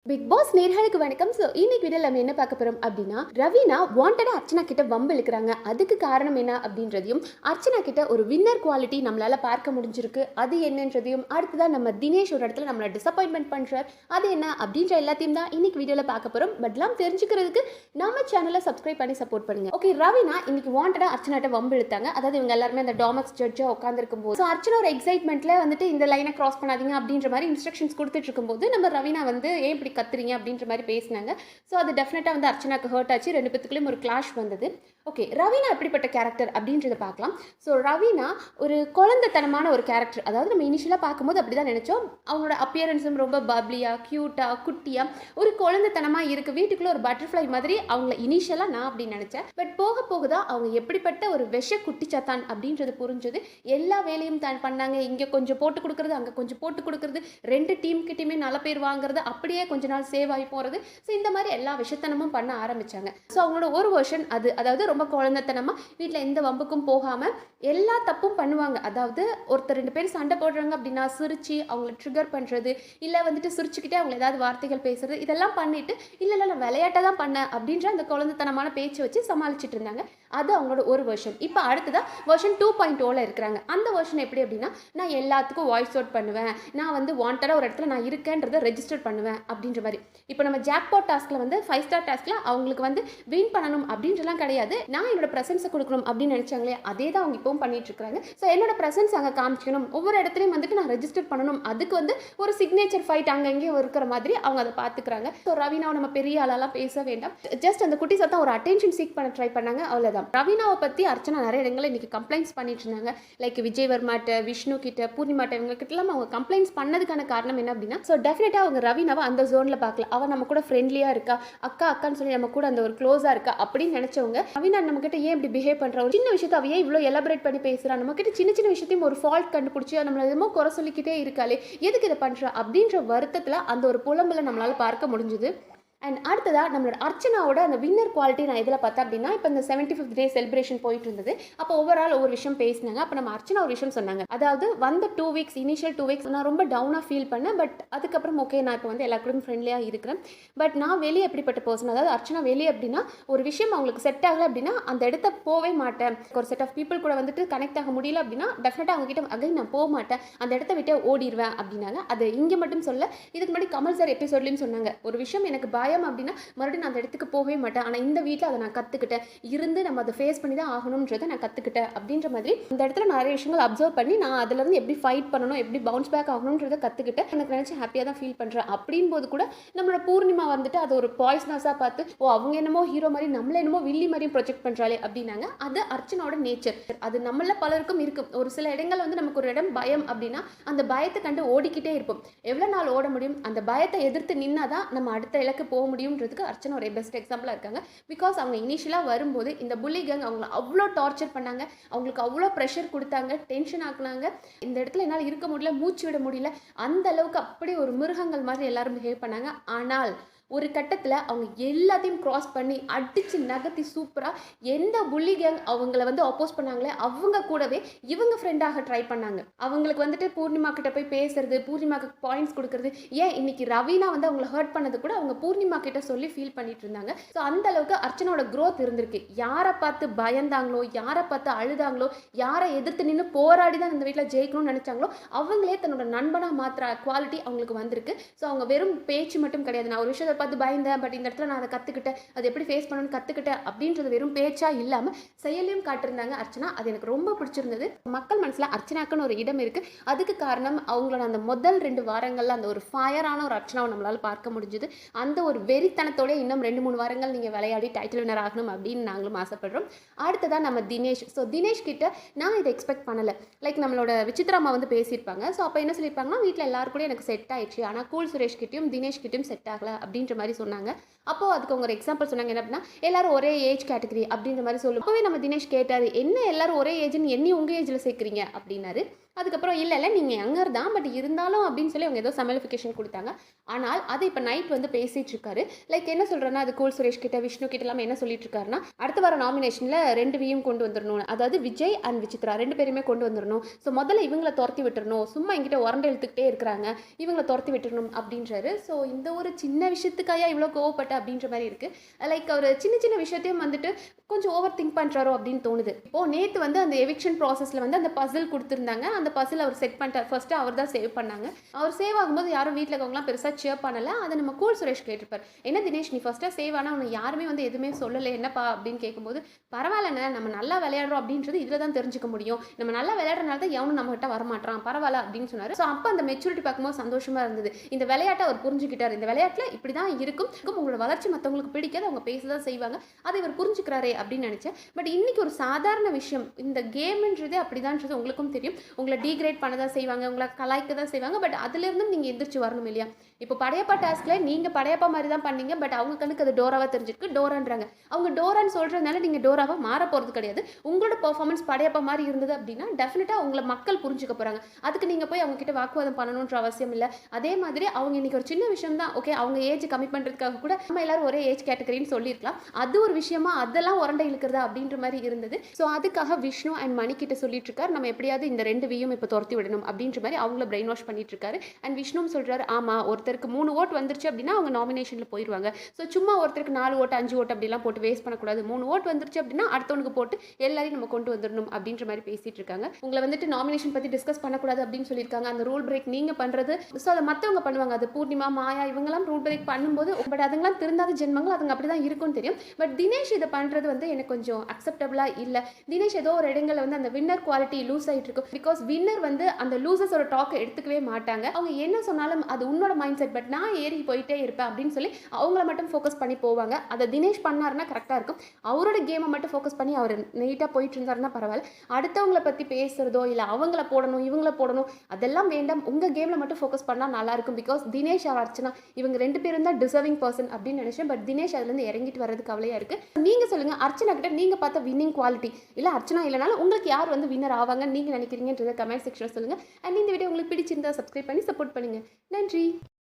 Big pass நேர்களுக்கு வணக்கம். So இன்னைக்கு வீடியோவில் நம்ம என்ன பார்க்க போகிறோம் அப்படின்னா, ரவீனா வாண்டடாக அர்ச்சனா கிட்ட வம்பு இழுக்கிறாங்க. அதுக்கு காரணம் என்ன அப்படின்றதையும், அர்ச்சனா கிட்ட ஒரு வின்னர் குவாலிட்டி நம்மளால் பார்க்க முடிஞ்சிருக்கு, அது என்னன்றதையும், அடுத்ததான் நம்ம தினேஷ் ஒரு இடத்துல நம்மளை டிசப்பாயின்மெண்ட் பண்ணுறார், அது என்ன அப்படின்ற எல்லாத்தையும் தான் இன்னைக்கு வீடியோவில் பார்க்க போகிறோம். பட்லாம் தெரிஞ்சுக்கிறதுக்கு நம்ம சேனலை சப்ஸ்கிரைப் பண்ணி சப்போர்ட் பண்ணுங்க. ஓகே, ரவீனா இன்னைக்கு வாண்டடாக அர்ச்சனாட்ட வம்பு இழுத்தாங்க. அதாவது இவங்க எல்லாருமே அந்த டாமக்ஸ் ஜட்ஜாக உட்காந்துருக்கும் போது, ஸோ அர்ச்சனா ஒரு எக்ஸைட்மெண்ட்டில் வந்துட்டு இந்த லைனை கிராஸ் பண்ணாதீங்க அப்படின்ற மாதிரி இன்ஸ்ட்ரக்ஷன்ஸ் கொடுத்துட்டு இருக்கும்போது, நம்ம ரவீனா வந்து ஏன் இப்படி கத்துறீங்க அப்படின்ற மாதிரி பேசினாங்க. ஸோ அது டெஃபினட்டாக வந்து அர்ச்சனாக்கு ஹர்ட் ஆச்சு. ரெண்டு பேத்துக்குள்ளேயும் ஒரு கிளாஷ் வந்தது. ஓகே, ரவீனா எப்படிப்பட்ட கேரக்டர் அப்படின்றத பார்க்கலாம். ஸோ ரவீனா ஒரு குழந்தைத்தனமான ஒரு கேரக்டர். அதாவது நம்ம இனிஷியலாக பார்க்கும்போது அப்படி தான் நினச்சோம். அவங்களோட அப்பியரன்ஸும் ரொம்ப பப்ளியாக, க்யூட்டாக, குட்டியாக, ஒரு குழந்தைத்தனமாக இருக்குது. வீட்டுக்குள்ளே ஒரு பட்டர்ஃப்ளை மாதிரி அவங்கள இனிஷியலாக நான் அப்படின்னு நினச்சேன். பட் போக போக தான் அவங்க எப்படிப்பட்ட ஒரு விஷ குட்டிச்சாத்தான் அப்படின்றது புரிஞ்சது. எல்லா வேலையும் தான் பண்ணாங்க. இங்கே கொஞ்சம் போட்டு கொடுக்குறது, அங்கே கொஞ்சம் போட்டு கொடுக்குறது, ரெண்டு டீம் கிட்டையுமே நல்ல பேர் வாங்குறது, அப்படியே கொஞ்ச நாள் சேவ் ஆகி போகிறது. ஸோ இந்த மாதிரி எல்லா விஷத்தனமும் பண்ண ஆரம்பித்தாங்க. ஸோ அவங்களோட ஒரு வெர்ஷன் அதாவது ரொம்ப குழந்தைத்தனமாக வீட்டில் எந்த வம்புக்கும் போகாமல் எல்லா தப்பும் பண்ணுவாங்க. அதாவது ஒருத்தர் ரெண்டு பேர் சண்டை போடுறாங்க அப்படின்னா சிரிச்சு அவங்கள ட்ரிகர் பண்ணுறது, இல்லை வந்துட்டு சிரிச்சுக்கிட்டே அவங்க ஏதாவது வார்த்தைகள் பேசுறது, இதெல்லாம் பண்ணிட்டு இல்லை நான் விளையாட்டை தான் பண்ணேன் அப்படின்ற அந்த குழந்தைத்தனமான பேச்சு வச்சு சமாளிச்சுட்டு இருந்தாங்க. அது அவங்களோட ஒரு வெர்ஷன். இப்போ அடுத்ததான் வெர்ஷன் 2.0 இருக்கிறாங்க. அந்த வெர்ஷன் எப்படி அப்படின்னா, நான் எல்லாத்துக்கும் வாய்ஸ் அவுட் பண்ணுவேன், நான் வந்து வாண்டடாக ஒரு இடத்துல நான் இருக்கேன்றதை ரெஜிஸ்டர் பண்ணுவேன் அப்படின்ற மாதிரி. இப்போ நம்ம ஜாக்பாட் டாஸ்கில் வந்து 5 ஸ்டார் டாஸ்கில் அவங்களுக்கு வந்து வின் பண்ணணும் அப்படின்றலாம் கிடையாது. நான் என்னோட ப்ரெசன்ஸை கொடுக்கணும் அப்படின்னு நினச்சாங்களே, அதே தான் அவங்க இப்போவும் பண்ணிட்டு இருக்காங்க. ஸோ என்னோட ப்ரெசன்ஸ் அங்கே காமிச்சிக்கணும், ஒவ்வொரு இடத்துலையும் வந்துட்டு நான் ரெஜிஸ்டர் பண்ணணும், அதுக்கு வந்து ஒரு சிக்னேச்சர் ஃபைட் அங்கே எங்கேயும் இருக்கிற மாதிரி அவங்க அதை பார்த்துக்கிறாங்க. ஸோ ரவீனாவை நம்ம பெரிய ஆளாலாம் பேச வேண்டாம், ஜஸ்ட் அந்த குட்டி சத்தம் ஒரு அட்டென்ஷன் சீக் பண்ண ட்ரை பண்ணாங்க, அவ்வளோதான். ரவீனாவை பற்றி அர்ச்சனா நிறைய இடங்களில் இன்னைக்கு கம்ப்ளைண்ட்ஸ் பண்ணிட்டு இருந்தாங்க. லைக் விஜய் வர்மாட்ட, விஷ்ணு கிட்ட, பூர்ணிமாட்ட, இவங்க கிட்டலாம் அவங்க கம்ப்ளைண்ட்ஸ் பண்ணதுக்கான காரணம் என்ன அப்படின்னா, ஸோ டெஃபினட்டாக அவங்க ரவீனாவை அந்த ஜோனில் பார்க்கல. அவள் நம்ம கூட ஃப்ரெண்ட்லியாக இருக்கா, அக்கான்னு சொல்லி நம்ம கூட அந்த ஒரு க்ளோஸாக இருக்கா அப்படின்னு நினச்சவங்க, ரவீனா நம்ம கிட்ட ஏன் இப்படி பிஹேவ் பண்ணுறா, ஒரு சின்ன விஷயத்தை அவ ஏன் இவ்வளோ எலபரேட் பண்ணி பேசுகிறா, நம்ம கிட்ட சின்ன சின்ன விஷயத்தையும் ஒரு ஃபால்ட் கண்டுபிடிச்சி நம்மள எதுமோ குறை சொல்லிக்கிட்டே இருக்காளே, எதுக்கு இதை பண்ணுறா அப்படின்ற வருத்தத்தில் அந்த ஒரு புலம்பலை நம்மளால் பார்க்க முடிஞ்சுது. அண்ட் அடுத்ததாக நம்மளோட அர்ச்சனாவோட அந்த வின்னர் குவாலிட்டி நான் இதில் பார்த்தேன் அப்படின்னா, இப்போ இந்த 75th டே செலிப்ரேஷன் போயிட்டு இருந்தது. அப்போ ஓவரால் ஒவ்வொரு விஷயம் பேசினாங்க. அப்போ நம்ம அர்ச்சனா ஒரு விஷயம் சொன்னாங்க. அதாவது வந்த 2 வீக்ஸ், இனிஷியல் 2 வீக்ஸ் நான் ரொம்ப டவுனாக ஃபீல் பண்ணேன். பட் அதுக்கப்புறம் ஓகே, நான் இப்போ வந்து எல்லாருக்கும் ஃப்ரெண்ட்லியாக இருக்கிறேன். பட் நான் வெளியே எப்படிப்பட்ட பர்சன், அதாவது அர்ச்சனா வெளியே அப்படின்னா ஒரு விஷயம் அவங்களுக்கு செட் ஆகலை அப்படின்னா அந்த இடத்த போவே மாட்டேன். ஒரு செட் ஆஃப் பீப்புள் கூட வந்துட்டு கனெக்ட் ஆக முடியல அப்படின்னா டெஃபினட்டாக அவங்க கிட்ட அகைன் நான் போக மாட்டேன், அந்த இடத்த விட்டு ஓடிடுவேன் அப்படின்னாங்க. அது இங்கே மட்டும் சொல்ல, இதுக்கு முன்னாடி கமல் சார் எபிசோட்லையும் சொன்னாங்க. ஒரு விஷயம் எனக்கு பயம் அப்படின்னா மறுபடியும் நான் அந்த இடத்துக்கு போகவே மாட்டேன், ஆனால் இந்த வீட்டில் அதை நான் கற்றுக்கிட்டேன், இருந்து நம்ம அதை ஃபேஸ் பண்ணி தான் ஆகணுன்றதை நான் கற்றுக்கிட்டேன் அப்படின்ற மாதிரி இந்த இடத்துல நிறைய விஷயங்கள் அப்சர்வ் பண்ணி நான் அதுலேருந்து எப்படி ஃபைட் பண்ணணும், எப்படி பவுன்ஸ் பேக் ஆகணுன்றதை கற்றுக்கிட்டேன். எனக்கு நினச்சி ஹாப்பியாக தான் ஃபீல் பண்ணுறேன். அப்படின் போது கூட நம்மளோட பூர்ணிமா வந்துட்டு அது ஒரு பாய்ஸ்னஸாக பார்த்து, ஓ அவங்க என்னமோ ஹீரோ மாதிரி நம்மள என்னமோ வில்லி மாதிரியும் ப்ரொஜெக்ட் பண்ணுறாளே அப்படின்னாங்க. அது அர்ச்சனோட நேச்சர். அது நம்மள பலருக்கும் இருக்கும். ஒரு சில இடங்கள் வந்து நமக்கு ஒரு இடம் பயம் அப்படின்னா அந்த பயத்தை கண்டு ஓடிக்கிட்டே இருப்போம். எவ்வளோ நாள் ஓட முடியும், அந்த பயத்தை எதிர்த்து நின்னாதான் நம்ம அடுத்த இலக்கு போக முடியும்ன்றதுக்கு அர்ச்சனா ஒரு பெஸ்ட் எக்ஸாம்பிளாக இருக்காங்க. பிகாஸ் அவங்க இனிஷியலாக வரும்போது இந்த புல்லி கேங் அவங்கள அவ்வளோ டார்ச்சர் பண்ணாங்க, அவங்களுக்கு அவ்வளோ ப்ரெஷர் கொடுத்தாங்க, டென்ஷன் ஆக்குனாங்க. இந்த இடத்துல என்னால் இருக்க முடியல, மூச்சு விட முடியல, அந்த அளவுக்கு அப்படி ஒரு மிருகங்கள் மாதிரி எல்லாரும் பிஹேவ் பண்ணாங்க. ஆனால் ஒரு கட்டத்தில் அவங்க எல்லாத்தையும் கிராஸ் பண்ணி அடித்து நகர்த்தி சூப்பராக எந்த புல்லி கேங் அவங்கள வந்து அப்போஸ் பண்ணாங்களே அவங்க கூடவே இவங்க ஃப்ரெண்டாக ட்ரை பண்ணாங்க. அவங்களுக்கு வந்துட்டு பூர்ணிமா கிட்ட போய் பேசுறது, பூர்ணிமாக்கு பாயிண்ட்ஸ் கொடுக்கறது, ஏன் இன்னைக்கு ரவீனா வந்து அவங்கள ஹர்ட் பண்ணது கூட அவங்க பூர்ணிமா கிட்ட சொல்லி ஃபீல் பண்ணிட்டு இருந்தாங்க. ஸோ அந்த அளவுக்கு அர்ச்சனோட க்ரோத் இருந்திருக்கு. யாரை பார்த்து பயந்தாங்களோ, யாரை பார்த்து அழுதாங்களோ, யாரை எதிர்த்து நின்று போராடி தான் இந்த வீட்டில் ஜெயிக்கணும்னு நினைச்சாங்களோ அவங்களே தன்னோட நண்பனாக மாற்ற குவாலிட்டி அவங்களுக்கு வந்திருக்கு. ஸோ அவங்க வெறும் பேச்சு மட்டும் கிடையாது, நான் ஒரு விஷயத்தை பார்த்து பயந்தேன், பட் இந்த இடத்துல நான் அதை கற்றுக்கிட்டேன், அது எப்படி ஃபேஸ் பண்ணணும்னு கற்றுக்கிட்டேன் அப்படின்றது வெறும் பேச்சாக இல்லாமல் செயலையும் காட்டிருந்தாங்க அர்ச்சனா. அது எனக்கு ரொம்ப பிடிச்சிருந்தது. மக்கள் மனசில் அர்ச்சனாக்குன்னு ஒரு இடம் இருக்குது. அதுக்கு காரணம் அவங்களோட அந்த முதல் 2 வாரங்களில் அந்த ஒரு ஃபயரான ஒரு அர்ச்சனாவை நம்மளால் பார்க்க முடிஞ்சுது. அந்த ஒரு வெறித்தனத்தோட இன்னும் 2-3 வாரங்கள் நீங்கள் விளையாடி டைட்டில் வினர் ஆகணும் அப்படின்னு நாங்களும் ஆசைப்படுறோம். அடுத்ததான் நம்ம தினேஷ். ஸோ தினேஷ் கிட்ட நான் இதை எக்ஸ்பெக்ட் பண்ணலை. லைக் நம்மளோட விசித்ராமா வந்து பேசியிருப்பாங்க. ஸோ அப்போ என்ன சொல்லியிருப்பாங்கன்னா, வீட்டில் எல்லாரும் கூட எனக்கு செட் ஆயிடுச்சு, ஆனால் கூல் சுரேஷ் கிட்டையும் தினேஷ் கிட்டையும் செட் ஆகலை அப்படின்ற மாதிரி சொன்னாங்க. அப்போது அதுக்கு அவங்க ஒரு எக்ஸாம்பிள் சொன்னாங்க. என்ன அப்படின்னா, எல்லாரும் ஒரே ஏஜ் கேட்டகரி அப்படின்ற மாதிரி சொல்லும். அப்போவே நம்ம தினேஷ் கேட்டார், என்ன எல்லாரும் ஒரே ஏஜ்னு எண்ணி உங்கள் ஏஜில் சேர்க்குறீங்க அப்படின்னாரு. அதுக்கப்புறம் இல்ல நீங்க யங்கர் தான், பட் இருந்தாலும் அப்படின்னு சொல்லி அவங்க ஏதோ சமலிஃபிகேஷன் குடுத்தாங்க. ஆனால் அத இப்ப நைட் வந்து பேசிட்டு இருக்காரு. லைக் என்ன சொல்றேன்னா, அது கூல் சுரேஷ் கிட்ட, விஷ்ணு கிட்டலாம் என்ன சொல்லிட்டு இருக்காருன்னா, அடுத்த வார நாமினேஷன்ல 2 வீயும் கொண்டு வந்துரணும். அதாவது விஜய் அண்ட் விசித்ரா 2 பேருமே கொண்டு வந்துரணும். ஸோ முதல்ல இவங்கள தொரத்தி விட்டுறணும். சும்மா என்கிட்ட உரண்டு இழுத்துக்கிட்டே இருக்கிறாங்க. இவங்கள தொரத்தி விட்டுறணும் அப்படின்றாரு. ஸோ இந்த ஒரு சின்ன விஷயத்துக்காயா இவ்வளோ கோவப்பட்ட அப்படின்ற மாரி இருக்கு. லைக் அவரு சின்ன சின்ன விஷயத்தையும் வந்துட்டு கொஞ்சம் ஓவர் திங்க் பண்றாரோ அப்படின்னு தோணுது. இப்போ நேத்து வந்து அந்த எவிக்ஷன் ப்ராசஸ்ல வந்து அந்த பசில் குடுத்திருந்தாங்க. அந்த பசில் அவர் செட் பண்ணிட்டார். ஃபர்ஸ்ட் அவர் தான் சேவ் பண்ணாங்க. அவர் சேவ் ஆகும்போது யாரும் வீட்ல இருக்கவங்கலாம் பெருசா சியர் பண்ணல. அத நம்ம கூல் சுரேஷ் கேட்டிருப்பார். என்ன தினேஷ் நீ ஃபர்ஸ்ட்டா சேவ் ஆனா உன்னை யாருமே வந்து எதுவுமே சொல்லல என்னப்பா அப்படின்னு கேட்கும்போது, பரவாயில்லண்ணே நம்ம நல்லா விளையாடுறோம் அப்படின்றது இதுல தான் தெரிஞ்சுக்க முடியும். நம்ம நல்லா விளையாடுறனால தான் எவனும் நம்ம கிட்ட வரமாட்டான். பரவாயில்ல அப்படின்னு சொன்னாரு. ஸோ அப்ப அந்த மெச்சூரிட்டி பார்க்கும்போது சந்தோஷமா இருந்தது. இந்த விளையாட்டை அவர் புரிஞ்சுக்கிட்டாரு. இந்த விளையாட்டுல இப்படிதான் இருக்கும். உங்களோட வளர்ச்சி மத்தவங்களுக்கு பிடிக்காது. அவங்க பேசதான் செய்வாங்க. அதை இவர் புரிஞ்சுக்கிறாரே அப்படின்னு நினைச்சேன். பட் இன்னைக்கு ஒரு சாதாரண விஷயம். இந்த கேம்ன்றதே அப்படிதான்றது உங்களுக்கும் தெரியும். உங்களை டீக்ரேட் பண்ண தான் செய்வாங்க. உங்களை கலாய்க்க தான் செய்வாங்க. பட் அதுலேருந்து நீங்கள் எந்திரிச்சு வரணும் இல்லையா? இப்போ படையப்பா டாஸ்க்ல நீங்கள் படையப்பா மாதிரி தான் பண்ணீங்க. பட் அவங்க கண்ணுக்கு அது டோராவாக தெரிஞ்சிருக்கு. டோரான்றாங்க. அவங்க டோரான்னு சொல்கிறதுனால நீங்கள் டோராவாக மாற போகிறது கிடையாது. உங்களோட பெர்ஃபார்மன்ஸ் படையப்பா மாதிரி இருந்தது அப்படின்னா டெஃபினட்டாக உங்களை மக்கள் புரிஞ்சுக்க போகிறாங்க. அதுக்கு நீங்கள் போய் அவங்க கிட்ட வாக்குவாதம் பண்ணணுன்ற அவசியம் இல்லை. அதே மாதிரி அவங்க இன்னைக்கு ஒரு சின்ன விஷயம் தான். ஓகே அவங்க ஏஜ் கம்மி பண்ணுறதுக்காக கூட நம்ம எல்லாரும் ஒரே ஏஜ் கேட்டகரின்னு சொல்லியிருக்கலாம். அது ஒரு விஷயமா அதெல்லாம் உரண்டை இழுக்கிறதா அப்படின்ற மாதிரி இருந்தது. ஸோ அதுக்காக விஷ்ணு அண்ட் மணி கிட்ட சொல்லிட்டு இருக்காரு, நம்ம எப்படியாவது இந்த 2 வீயும் இப்போ துரத்தி விடணும் அப்படின்ற மாதிரி அவங்கள பிரெயின் வாஷ் பண்ணிட்டு இருக்காரு. அண்ட் விஷ்ணுவும் சொல்றாரு, ஆமா ஒருத்தருக்கு 3 ஓட் வந்துருச்சு அப்படின்னா அவங்க நாமினேஷன்ல போயிடுவாங்க. ஸோ சும்மா ஒருத்தருக்கு 4 ஓட்டு 5 ஓட்டு அப்படிலாம் போட்டு வேஸ்ட் பண்ணக்கூடாது. 3 ஓட் வந்துருச்சு அப்படின்னா அடுத்தவனுக்கு போட்டு எல்லாரையும் நம்ம கொண்டு வந்துடணும் அப்படின்ற மாதிரி பேசிட்டு இருக்காங்க. உங்களை வந்துட்டு நாமினேஷன் பத்தி டிஸ்கஸ் பண்ணக்கூடாது அப்படின்னு சொல்லியிருக்காங்க. அந்த ரூல் பிரேக் நீங்க பண்றது, ஸோ அதை மற்றவங்க பண்ணுவாங்க. அது பூர்ணிமா மாயா இவங்கெல்லாம் ரூல் பிரேக் பண்ணும்போது பட் அதுங்கெல்லாம் திருந்தாத ஜென்மங்கள் அதுங்க அப்படிதான் இருக்கும்னு தெரியும். பட் தினேஷ் இதை பண்றது வந்து எனக்கு கொஞ்சம் அக்செப்டபிளா இல்லை. தினேஷ் ஏதோ ஒரு இடங்களில் வந்து அந்த வின்னர் குவாலிட்டி லூஸ் ஆகிட்டு இருக்கும். பிகாஸ் வின்னர் வந்து அந்த லூசஸோட டாக்கை எடுத்துக்கவே மாட்டாங்க. அவங்க என்ன சொன்னாலும் அது உன்னோட மைண்ட் செட், பட் நான் ஏறி போயிட்டே இருப்பேன் அப்படின்னு சொல்லி அவங்கள மட்டும் ஃபோக்கஸ் பண்ணி போவாங்க. அதை தினேஷ் பண்ணாருன்னா கரெக்டாக இருக்கும். அவரோட கேமை மட்டும் ஃபோக்கஸ் பண்ணி அவர் நீட்டாக போயிட்டு இருந்தாருன்னா பரவாயில்ல. அடுத்தவங்களை பற்றி பேசுறதோ இல்லை அவங்கள போடணும் இவங்கள போடணும் அதெல்லாம் வேண்டாம். உங்கள் கேமில் மட்டும் ஃபோக்கஸ் பண்ணால் நல்லாயிருக்கும். பிகாஸ் தினேஷ் அவர் அர்ச்சனா இவங்க 2 பேரும் தான் டிசர்விங் பர்சன் அப்படின்னு நினைச்சேன். பட் தினேஷ் அதுலேருந்து இறங்கிட்டு வர்றது கவலையாக இருக்குது. நீங்கள் சொல்லுங்கள், அர்ச்சனா கிட்ட நீங்கள் பார்த்த வின்னிங் குவாலிட்டி இல்லை அர்ச்சனா இல்லைனாலும் உங்களுக்கு யார் வந்து வின்னர் ஆவாங்கன்னு நீங்கள் நினைக்கிறீங்கன்றத கமெண்ட் செக்ஷனில் சொல்லுங்கள். அண்ட் இந்த வீடியோ உங்களுக்கு பிடிச்சிருந்தா சப்ஸ்கிரைப் பண்ணி சப்போர்ட் பண்ணுங்கள். நன்றி.